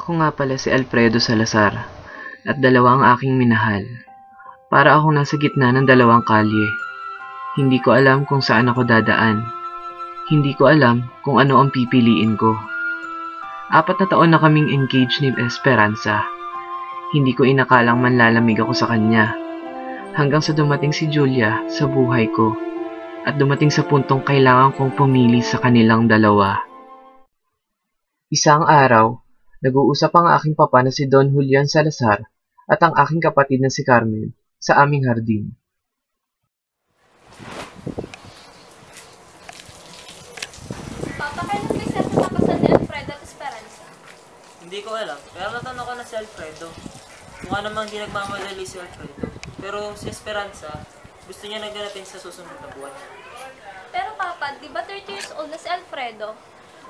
Ako nga pala si Alfredo Salazar at dalawa ang aking minahal. Para akong nasa gitna ng dalawang kalye. Hindi ko alam kung saan ako dadaan. Hindi ko alam kung ano ang pipiliin ko. 4 na taon na kaming engaged ni Esperanza. Hindi ko inakalang manlalamig ako sa kanya. Hanggang sa dumating si Julia sa buhay ko. At dumating sa puntong kailangan kong pumili sa kanilang dalawa. Isang araw, nag-uusap ang aking papa na si Don Julian Salazar at ang aking kapatid na si Carmen sa aming hardin. Papa, kailan may set na tapasan ni Alfredo at Esperanza? Hindi ko alam, pero natanong ko na si Alfredo. Mukha namang di nagmamadali si Alfredo. Pero si Esperanza, gusto niya naganapin sa susunod na buwan. Pero Papa, di ba 30 years old na si Alfredo?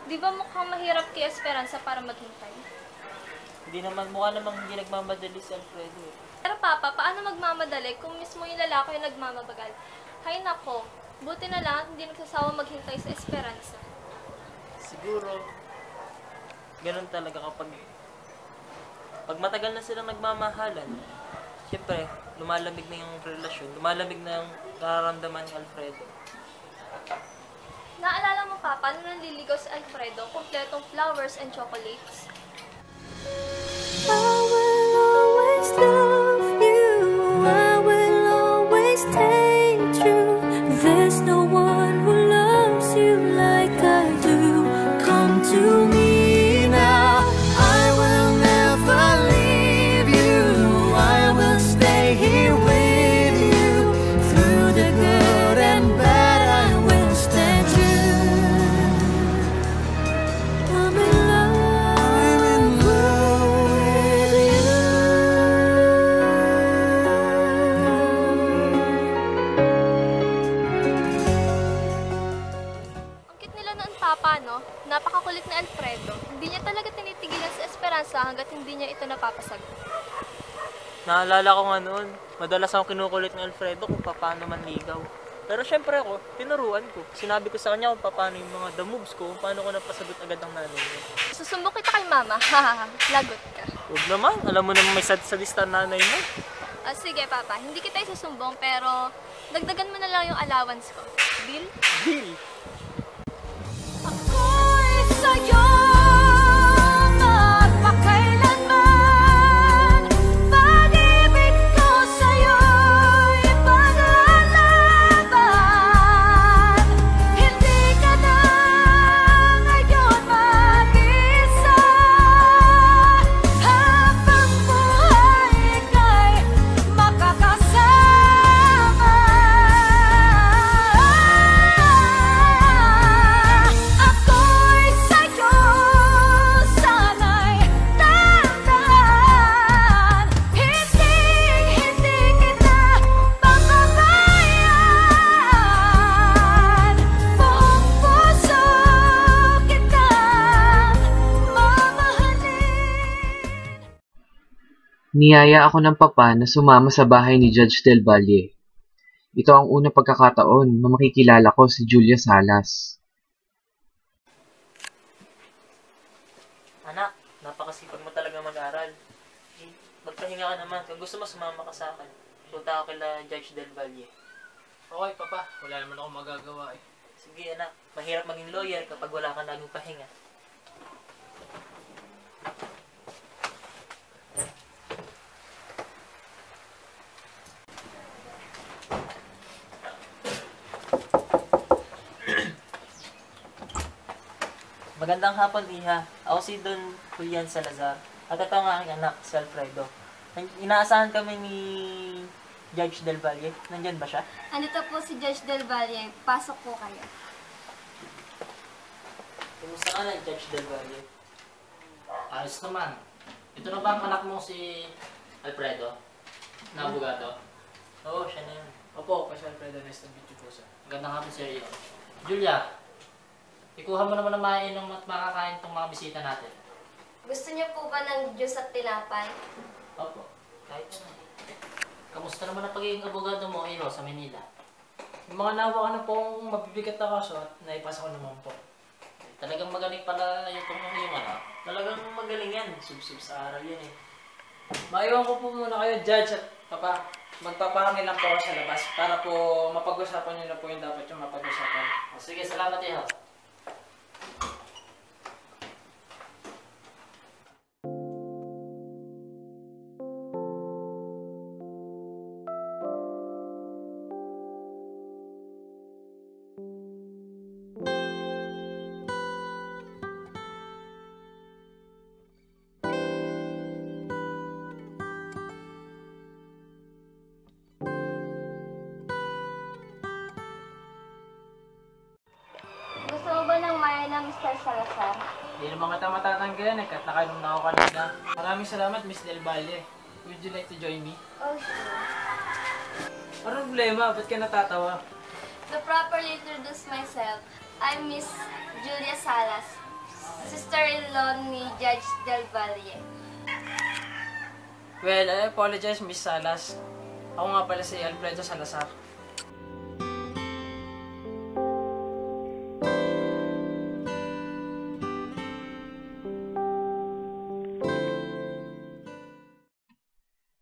Di ba mukhang mahirap kay Esperanza para maghintay? Hindi naman, mukha namang hindi nagmamadali si Alfredo. Pero Papa, paano magmamadali kung mismo yung lalaki yung nagmamabagal? Hay nako, buti na lang hindi nagsasawa maghintay sa Esperanza. Siguro, ganun talaga kapag matagal na silang nagmamahalan. Siyempre, lumalamig na yung relasyon, lumalamig na yung nararamdaman ni Alfredo. Naalala mo Papa, nung nanliligaw si Alfredo, kompletong flowers and chocolates? I will always love you, I will always stay true. There's no one who loves you like I do. Come to me now, I will never leave you, I will stay here with you. Through the good and bad I will stand true. I'm in love with you. Ang cute nila noon Papa, no? Napakakulit na Alfredo. Hindi niya talaga tinitigilan sa Esperanza hanggat hindi niya ito napapasagot. Naalala ko nga noon, madalas akong kinukulit ni Alfredo kung paano manligaw. Pero syempre ako, tinuruan ko. Sinabi ko sa kanya kung paano yung mga the moves ko, kung paano ko napasagot agad ang nanay niya. Susumbong kita kay Mama. Hahaha, lagot ka. Huwag naman, alam mo naman may sadista nanay mo. Sige Papa, hindi kita isusumbong pero dagdagan mo na lang yung allowance ko. Deal? Deal! Ako'y sa'yo magpakailanman. Pag-ibig ko sa'yo'y paglalaban. Hindi ka na ngayon mag-isa. Habang buhay ka'y makakasama. Ako'y sa'yo sana'y tandaan. Hindi kita papabayaan. Buong puso kitang mamahalin. Niyaya ako ng papa na sumama sa bahay ni Judge Del Valle. Ito ang unang pagkakataon na makikilala ko si Julia Salas. Anak, napakasipag mo talaga mag-aral. Magpahinga ka naman. Kung gusto mo, sumama ka sa akin. Punta ako kila Judge Del Valle. Okay, Papa. Wala naman akong magagawa eh. Sige anak, mahirap maging lawyer kapag wala kang laging pahinga. Magandang hapon, Iha. Ako si Don Julian Salazar. At ito ang aking anak, si Alfredo. Inaasahan kami ni Judge Del Valle. Nandyan ba siya? Andito po si Judge Del Valle. Pasok po kayo. Kumusta ka na, Judge Del Valle? Ayos naman. Ito na ba ang anak mo si Alfredo? Na abogado? Oo, siya na yun. Opo, si Alfredo. Nice to meet you po, sir. Magandang hapon, sir. Julia, ikuha mo naman ang mainom at makakain itong mga bisita natin. Gusto niyo po ba ng juice at tinapay? Opo, kahit na. Kamusta naman ang pagiging abogado mo, Iyo, sa Manila? Yung mga nawa ka na pong mabibigat na kaso at naipasa ko naman po. Talagang magaling pala yung iyong Talagang magaling yan. Sub-sub sa aral yan eh. Maiwan ko po muna kayo, Judge at Papa. Magpapahangin lang po ako sa labas para po mapag-usapan nyo na po yung dapat yung mapag-usapan. O, sige, salamat iho. Gusto mo ba ng Maya na Mr. Salazar? Hindi naman kita matatanggalan eh, kahit nakainom na ako kanina. Maraming salamat, Miss Del Valle. Would you like to join me? Oh, sure. Anong problema? Ba't ka natatawa? To properly introduce myself, I'm Miss Julia Salas, sister-in-law ni Judge Del Valle. Well, I apologize, Miss Salas. Ako nga pala si Alfredo Salazar.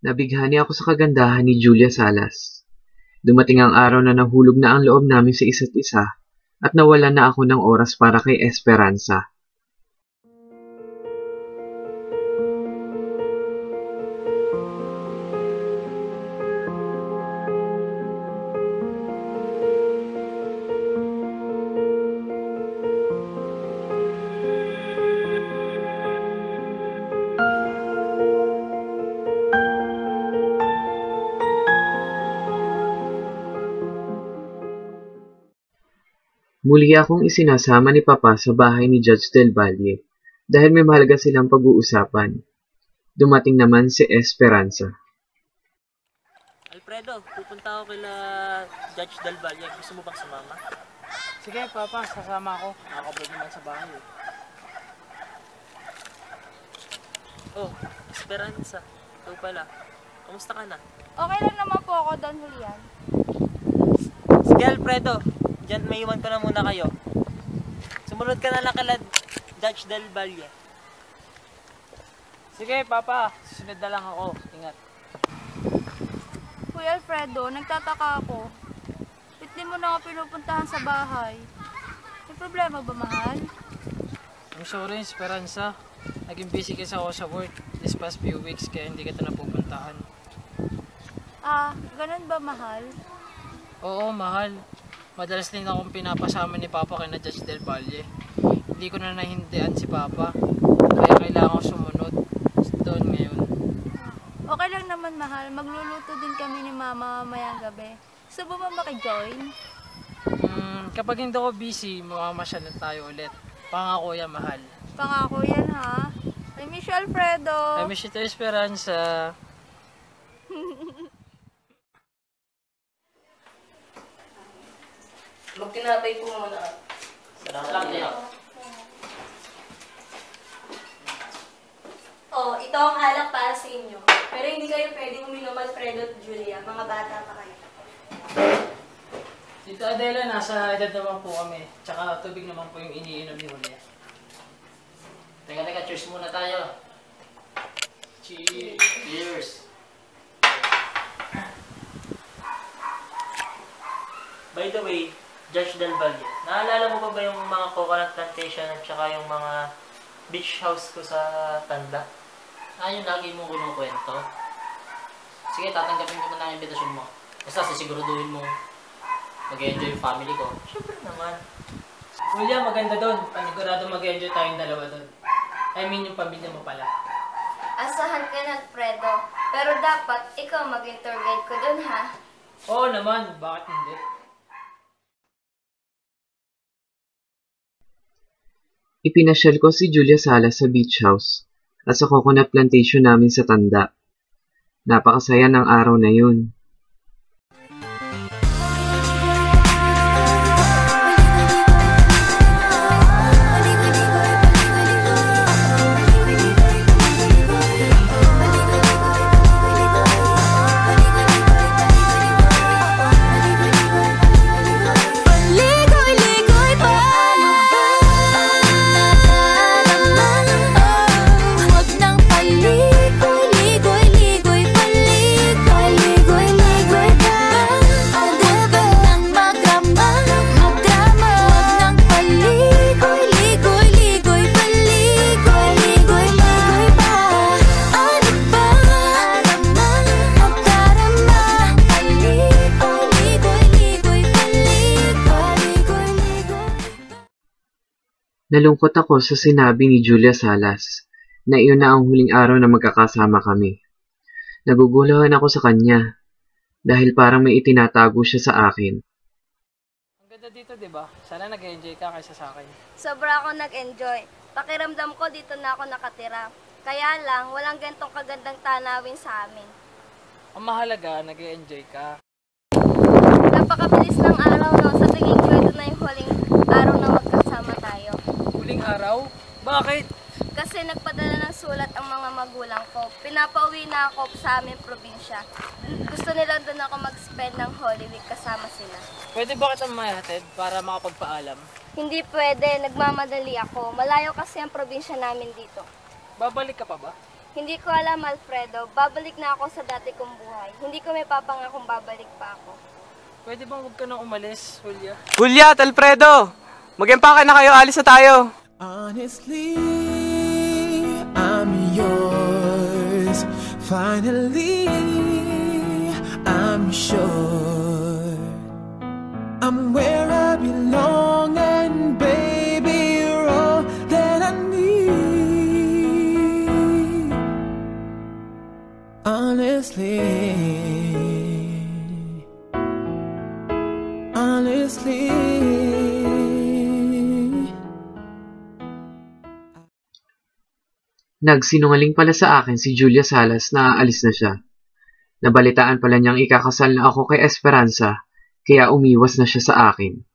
Nabighani ako sa kagandahan ni Julia Salas. Dumating ang araw na nahulog na ang loob namin sa isa't isa at nawalan na ako ng oras para kay Esperanza. Muli akong isinasama ni Papa sa bahay ni Judge Del Valle dahil may mahalaga silang pag-uusapan. Dumating naman si Esperanza. Alfredo, pupunta ako kila Judge Del Valle. Gusto mo bang sumama? Sige, Papa, sasama ako. Nakakabog naman sa bahay eh. Oh, Esperanza. Ikaw pala. Kamusta ka na? Okay lang naman po ako, Don Julian. Sige, Alfredo. Diyan, may iwan ko na muna kayo. Sumunod ka na lang kala Judge Del Valle. Sige, Papa. Susunod na lang ako. Ingat. Kuya Alfredo, nagtataka ako. Ba't di mo na ako pinupuntahan sa bahay? May problema ba, mahal? I'm sorry, Esperanza. Naging busy kasi ako sa work this past few weeks kaya hindi kita napupuntahan. Ah, ganun ba, mahal? Oo, mahal. Madalas din akong pinapasama ni Papa kay na Judge Del Valle. Hindi ko na nahindian si Papa. Kaya kailangan ko sumunod doon ngayon. Okay lang naman, mahal. Magluluto din kami ni Mama mamayang gabi. Gusto mo ba maki-join? Kapag hindi ako busy, mamamasyal na tayo ulit. Pangako yan, mahal. Pangako yan, ha? I miss you, Alfredo. I miss you too, Esperanza. Magtinapay po muna. Salamat iho. Oh, ito ang alak para sa inyo. Pero hindi kayo pwedeng uminom, Alfredo at Julia. Mga bata pa kayo. Dito, Adela, nasa edad naman po kami. Tsaka tubig naman po yung iniinom ni Julia. Teka, cheers muna tayo. Cheers! Cheers! By the way, Judge Del Valle, naalala mo ba yung mga coconut plantation at saka yung mga beach house ko sa Tanda? Yung lagi mo kinukwento. Sige, tatanggapin ko na ang invitation mo. Basta sisiguraduhin mo mag-enjoy yung family ko. Siyempre naman. Julia, maganda doon. Panigurado mag-enjoy tayong dalawa doon. I mean, yung pamilya mo pala. Asahan ka na, Alfredo. Pero dapat ikaw maging tour guide ko dun, ha? Oo naman, bakit hindi? Ipinasyal ko si Julia Salas sa beach house at sa coconut plantation namin sa Tanda. Napakasaya ng araw na yun. Ligoy-ligoy pa naman. Nalungkot ako sa sinabi ni Julia Salas na iyon na ang huling araw na magkakasama kami. Naguguluhan ako sa kanya dahil parang may itinatago siya sa akin. Ang ganda dito, di ba? Sana nag-enjoy ka kaysa sa akin. Sobra ako nag-enjoy. Pakiramdam ko dito na ako nakatira. Kaya lang, walang gantong kagandang tanawin sa amin. Ang mahalaga, nag-enjoy ka. Napakabilis ng araw, no? Sa tingin ko, ito na yung huling araw na magkasama tayo. Huling araw? Bakit? Kasi nagpadala ng sulat ang mga magulang ko. Pinapauwi na ako sa aming probinsya. Gusto nila doon ako mag-spend ng Holy Week kasama sila. Pwede ba kita mayahatid para makapagpaalam? Hindi pwede, nagmamadali ako. Malayo kasi ang probinsya namin dito. Babalik ka pa ba? Hindi ko alam, Alfredo. Babalik na ako sa dati kong buhay. Hindi ko may papangakong babalik pa ako. Pwede bang huwag ka nang umalis, Julia? Julia at Alfredo! Mag-empake na kayo, alis na tayo! Honestly, I'm yours. Finally, I'm sure I'm where I belong, and baby, you're all that I need. Honestly, Nagsinungaling pala sa akin si Julia Salas na aalis na siya. Nabalitaan pala niyang ikakasal na ako kay Esperanza, kaya umiwas na siya sa akin.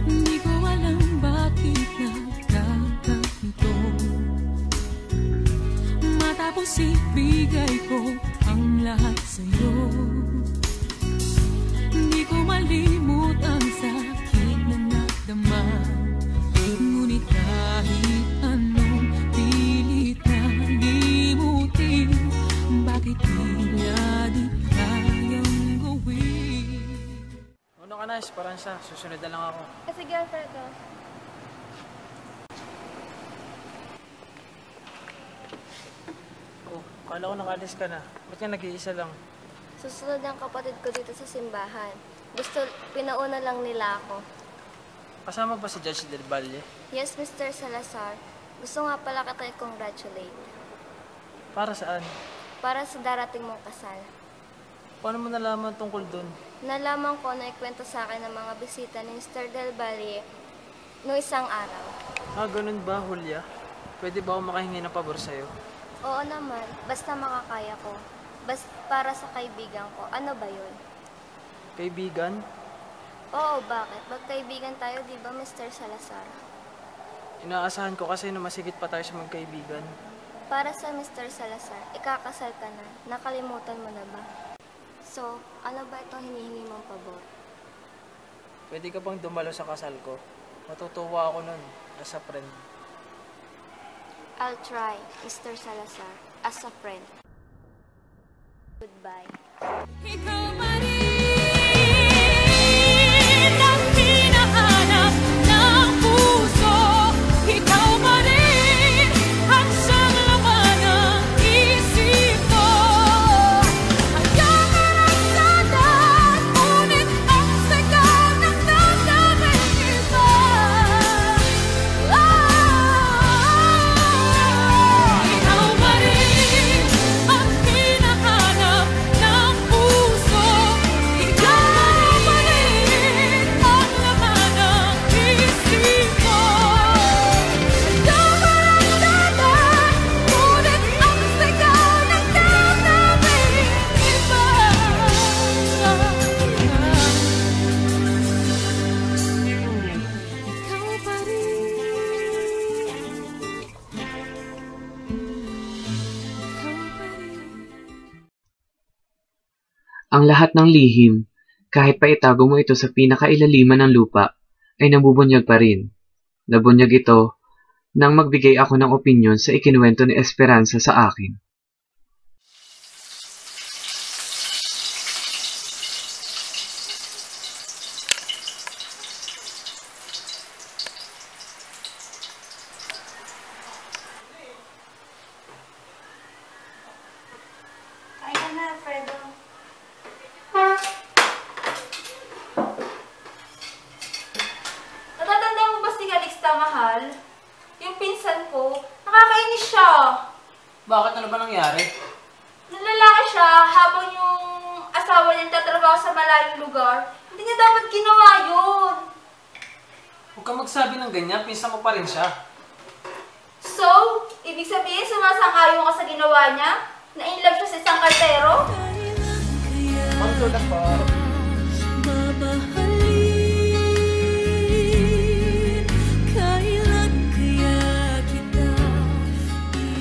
Hindi ko alam bakit nagkaganito. Matapos ibigay ko ang lahat sa'yo, hindi ko malimot ang sakit na nadama. Ngunit kahit anong pilit na limutin, bakit tila di kayang gawin? Ano ka na, Esperanza? Susunod na lang ako. Sige, Alfredo. Oh, kala ko nakalis ka na. Ba't ka nag-iisa lang? Susunod ang kapatid ko dito sa simbahan. Pinauna lang nila ako. Kasama ba si Judge Del Valle? Yes, Mr. Salazar. Gusto nga pala kita i-congratulate. Para saan? Para sa darating mong kasal. Paano mo nalaman tungkol dun? Nalaman ko na ikwento sa akin ng mga bisita ni Mr. Del Valle noong isang araw. Ah, ganun ba, Julia? Pwede ba ako makahingi ng pabor sa'yo? Oo naman, basta makakaya ko. Basta para sa kaibigan ko. Ano ba yun? Kaibigan? Oo, bakit? Magkaibigan tayo, di ba, Mr. Salazar? Inaasahan ko kasi na masigit pa tayo sa magkaibigan. Para sa Mr. Salazar, ikakasal ka na. Nakalimutan mo na ba? So, ano ba itong hinihingi mong pabor? Pwede ka bang dumalo sa kasal ko? Matutuwa ako nun, as a friend. I'll try, Mr. Salazar, as a friend. Goodbye. Ikaw pa rin ang hinahanap ng puso. Ikaw pa rin ang siyang laman ng isip ko. Hanggang karagdagan, ngunit ang sigaw ng damdamin iba. Ikaw pa rin ang hinahanap ng puso. Ikaw pa rin ang laman ng isip ko. Hanggang karagdagan, ngunit ang sigaw ng damdamin iba. Ikaw pa rin. Ang lahat ng lihim, kahit pa itago mo ito sa pinakailaliman ng lupa, ay nabubunyag pa rin. Nabunyag ito nang magbigay ako ng opinyon sa ikinuwento ni Esperanza sa akin. siya. Bakit? Ano ba nangyari? Nalalaki siya habang yung asawa niya tatrabaho sa malayong lugar. Hindi niya dapat ginawa yun. Huwag kang magsabi ng ganyan, pinsan mo pa rin siya. So, ibig sabihin sumasang-ayon ka sa ginawa niya? Na in love siya sa isang kartero? Magsulat po.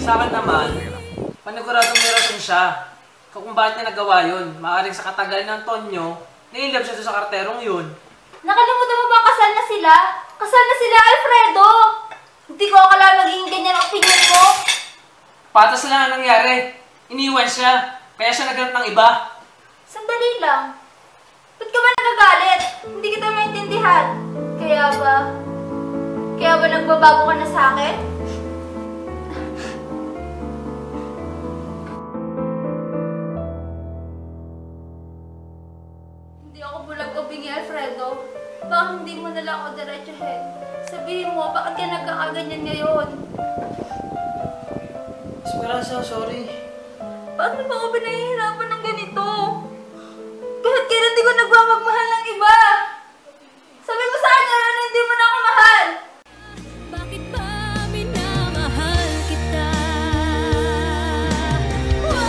Sa akin naman, paniguradong may rason siya. Kung bakit niya nagawa yun, maaaring sa katagalan ng Tonyo, na-inlove siya doon sa karterong yun. Nakalimutan mo ba kasal na sila? Kasal na sila, Alfredo! Hindi ko akala magiging ganyan ang opinion mo. Patas lang ang nangyari. Iniwan siya, kaya siya naghanap ng iba. Sandali lang. Ba't ka ba nagagalit? Hindi kita maintindihan. Kaya ba nagbabago ka na sa akin? Hindi ako bulag o bingi, Alfredo. Bakit hindi mo na lang ako diretsuhin? Sabihin mo, bakit ka nagkakaganyan ngayon? Esperanza, sorry. Bakit mo ba ako pinahihirapan ng ganito? Kahit kailan di ko nagmamagmahal ng iba. Sabi mo sa akin na hindi mo na ako mahal. Bakit ba minamahal kita? Bakit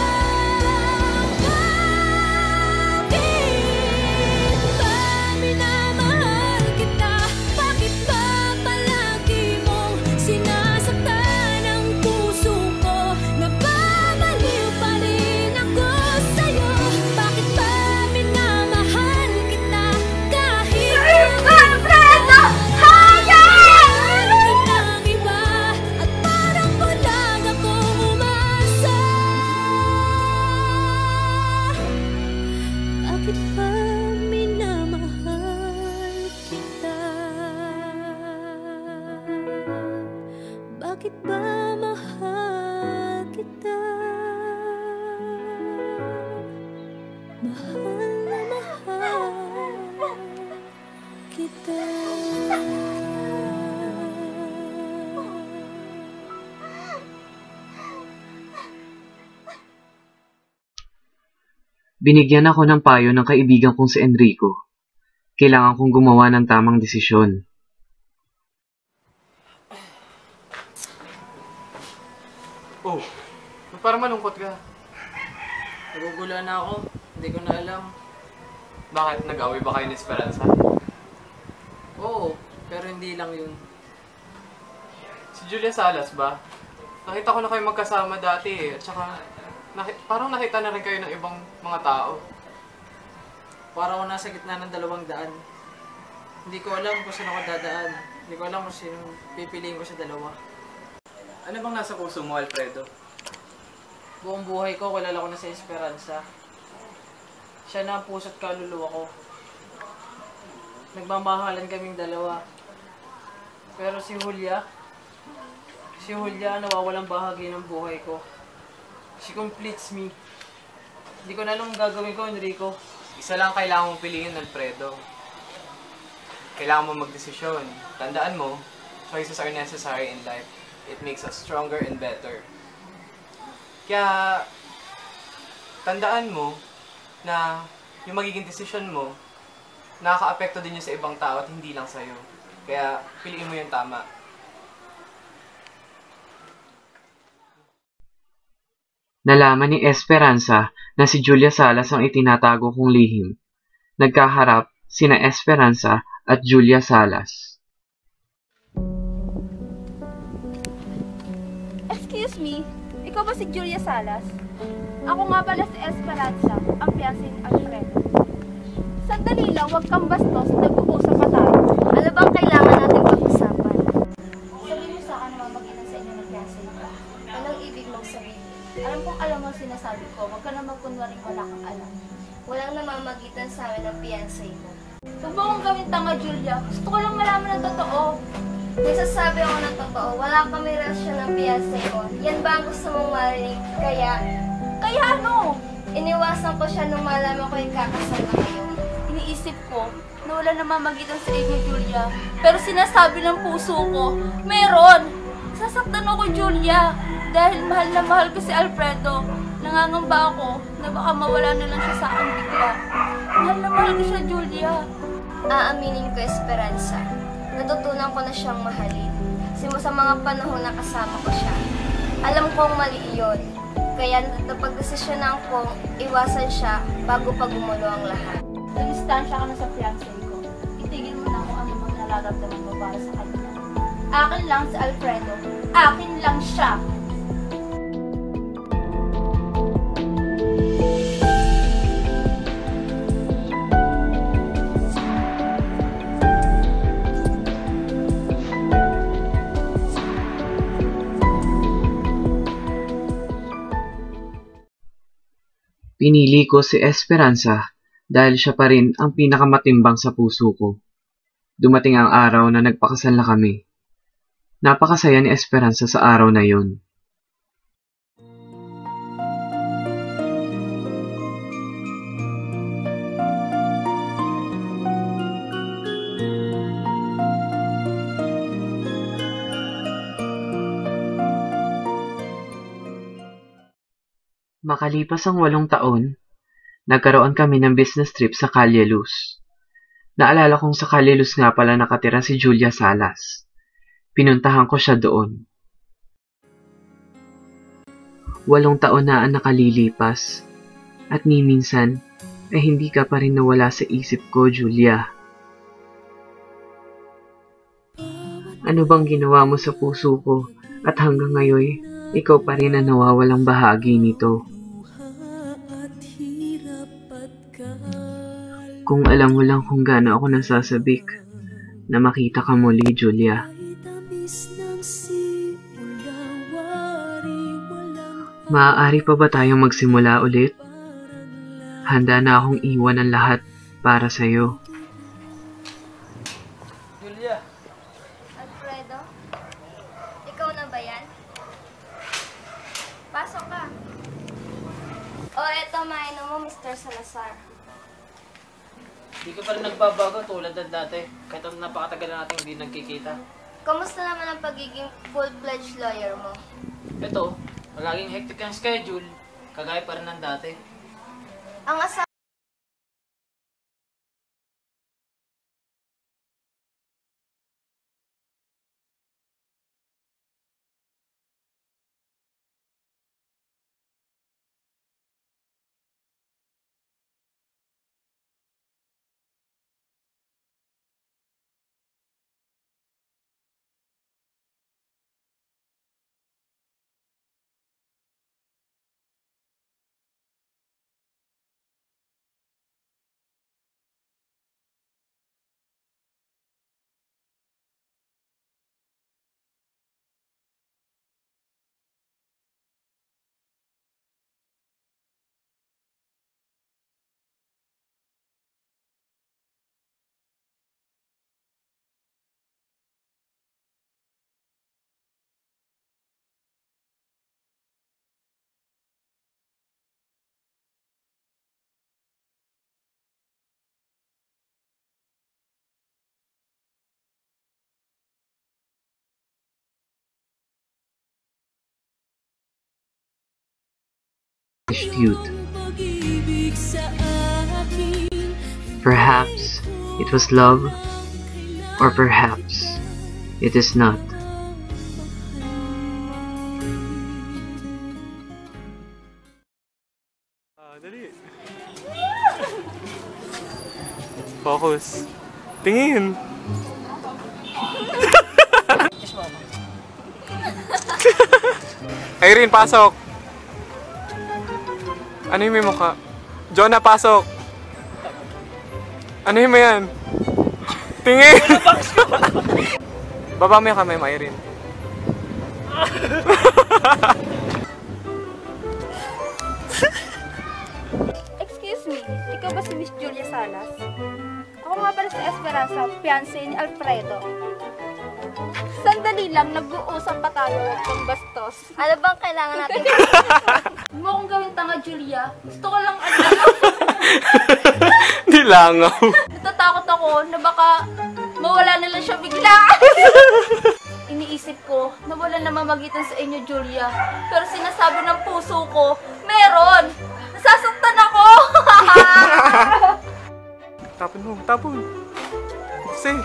ba minamahal kita? Bakit ba palagi mong sinasaktan ang puso ko? Nababaliw pa rin ako sa'yo. Bakit ba minamahal kita? Kahit Alfredo! Hayaan! ng iba at parang walang akong umasa. Bakit ba minamahal kita? Bakit ba mahal kita? Mahal na mahal kita. Binigyan ako ng payo ng kaibigan kong si Enrico. Kailangan kong gumawa ng tamang desisyon. Oh, parang malungkot ka. Nagugulan na ako. Hindi ko na alam. Bakit? Nag-away ba kayo ni Esperanza? Oo, pero hindi lang yun. Si Julia Salas ba? Nakita ko na kayo magkasama dati eh. At saka, parang nakita na rin kayo ng ibang mga tao. Parang ako nasa gitna ng 200. Hindi ko alam kung saan ako dadaan. Hindi ko alam kung sino pipiliin ko sa dalawa. Ano bang nasa puso mo, Alfredo? Buong buhay ko, kilala ko na sa Esperanza. Siya na ang puso't kaluluwa ko. Nagmamahalan kaming dalawa. Pero si Julia nawawalang bahagi ng buhay ko. She completes me. Hindi ko na alam ang gagawin ko, Enrico. Isa lang kailangan mong piliin, Alfredo. Kailangan mo magdesisyon. Tandaan mo, choices are necessary in life. It makes us stronger and better. Kaya, tandaan mo na yung magiging desisyon mo, nakaka-apekto din yun sa ibang tao at hindi lang sa'yo. Kaya, piliin mo yung tama. Nalaman ni Esperanza na si Julia Salas ang itinatago kong lihim. Nagkaharap sina Esperanza at Julia Salas. Excuse me, ikaw ba si Julia Salas? Ako nga pala si Esperanza, ang fiancé ni Alfredo. Sandali lang, huwag kang bastos, nag-uusap pa tayo. Ano bang kailangan natin pag-usapan? Sabi mo sa akin na mamagitan sa inyo ng fiancé ko. Anong ibig mong sabihin? Alam mo ang sinasabi ko, huwag ka na magkunwaring wala kang alam. Walang namamagitan sa amin ng fiancé mo. Huwag mo akong gawin tanga, Julia. Gusto ko lang malaman ng totoo. Nagsasabi ako ng totoo, wala kami relasyon ng fiancé mo. Yan ba ang gusto mong marinig? Kaya ano? Iniwasan ko siya nung malaman ko yung kakasal na kayo. Iniisip ko na wala namamagitan sa inyo, Julia. Pero sinasabi ng puso ko, meron. Sasaktan ako, Julia. Dahil mahal na mahal ko si Alfredo, nangangamba ako na baka mawala na lang siya sa akin bigla. Mahal na mahal ko siya, Julia. Aaminin ko, Esperanza. Natutunan ko na siyang mahalin. Sa mga panahon na kasama ko siya. Alam kong mali iyon. Kaya napagdesisyonan kong iwasan siya bago pa gumulo ang lahat. Nag-distansya ka na sa fiancé ko. Itigil mo na kung ano mang nararamdaman mo para sa kanya. Akin lang si Alfredo. Akin lang siya. Pinili ko si Esperanza dahil siya pa rin ang pinakamatimbang sa puso ko. Dumating ang araw na nagpakasal na kami. Napakasaya ni Esperanza sa araw na yon. Makalipas ang 8 taon, nagkaroon kami ng business trip sa Calle Luz. Naalala kong sa Calle Luz nga pala nakatira si Julia Salas. Pinuntahan ko siya doon. 8 taon na ang nakalilipas, at ni minsan ay hindi ka pa rin nawala sa isip ko, Julia. Ano bang ginawa mo sa puso ko at hanggang ngayon ikaw pa rin ang nawawalang bahagi nito? Kung alam mo lang kung gaano ako nasasabik na makita ka muli, Julia. Maaari pa ba tayong magsimula ulit? Handa na akong iwan ang lahat para sa'yo. Julia, Alfredo? Ikaw na ba yan? Pasok ka. Eto, mainom mo, Mr. Salazar. di ka pa rin nagbabago tulad ng dati. Kahit ang napakatagal na natin hindi nagkikita. Kamusta naman ang pagiging full-fledged lawyer mo? Ito, magiging hectic ang schedule. Kagaya pa rin ng dati. Ang asawa Youth. Perhaps it was love, or perhaps it is not. Dali. Focus. Tingin. Irene, pasok. Ano yung may mukha? Jonah, pasok! Ano yung may yan? Tingin! Baba mo yung kamay mo, Irene. Excuse me, ikaw ba si Miss Julia Salas? Ako nga pala si Esperanza, fiancé ni Alfredo. Sandali lang, nag-uusap pa tayo, huwag kang bastos. Ano bang kailangan natin? Huwag mo akong gawin tanga, Julia. Gusto ko lang Nilangaw. Natatakot ako na baka mawala na lang siya bigla. Iniisip ko na wala na mamagitan sa inyo, Julia. Pero sinasabi ng puso ko, meron! Nasasaktan ako! Tapon mo, tapon. Kasi.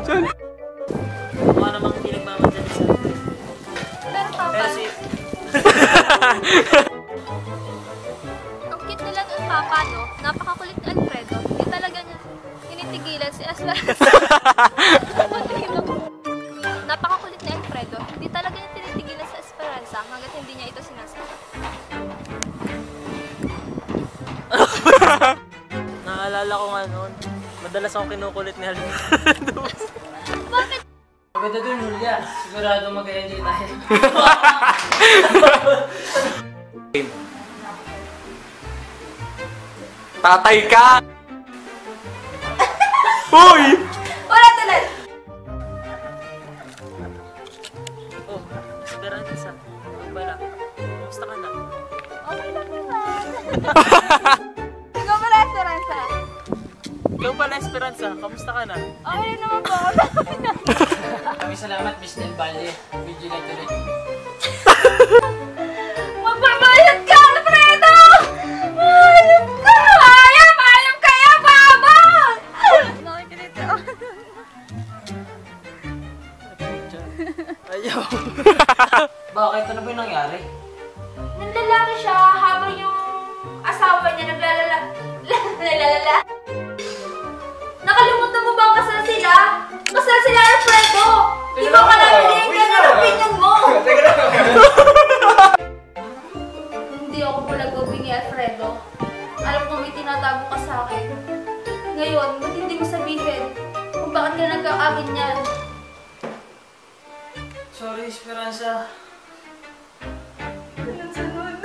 Diyan. Mukha namang hindi nagmamadali sa atin. Pero papa, Pero si... Ang cute nila ng papa, no? Napakakulit ni Alfredo. Hindi talaga niya tinitigilan si Esperanza. Napakakulit ni Alfredo. Hindi talaga niya tinitigilan sa Esperanza hanggat hindi niya ito sinasabi. Naalala ko nga noon, madalas akong kinukulit ni Alfredo. Bakit? Maganda dun, Julia. Sigurado mag-enjoy tayo. Tatay ka! Uy! wala tuloy! Oh, Esperanza. Ano ba na? Kamusta ka na? Okay lang naman. Ikaw pala, Esperanza. Ikaw pala, Esperanza. Kamusta ka na? Okay lang naman po. Kami salamat, Miss Del Valle. Video lang tuloy. Magbabayad ka, Alfredo! Ayam ka! Ayam kaya, Papa! Nakikilit ako. Ayaw. Bakit? Ano ba yung nangyari? Nanlalaki siya habang yung asawa niya naglalala. Nakalimutan mo ba ang kasal sila? Kasal sila, Alfredo! Di ba ka namin binigyan ng opinion mo? Hindi ako po nag-ubingi, Alfredo. Alam ko may tinatago ka sa akin. Ngayon, ba't hindi mo sabihin kung bakit ka nagkaamin niyan? Sorry, Esperanza. Sunod.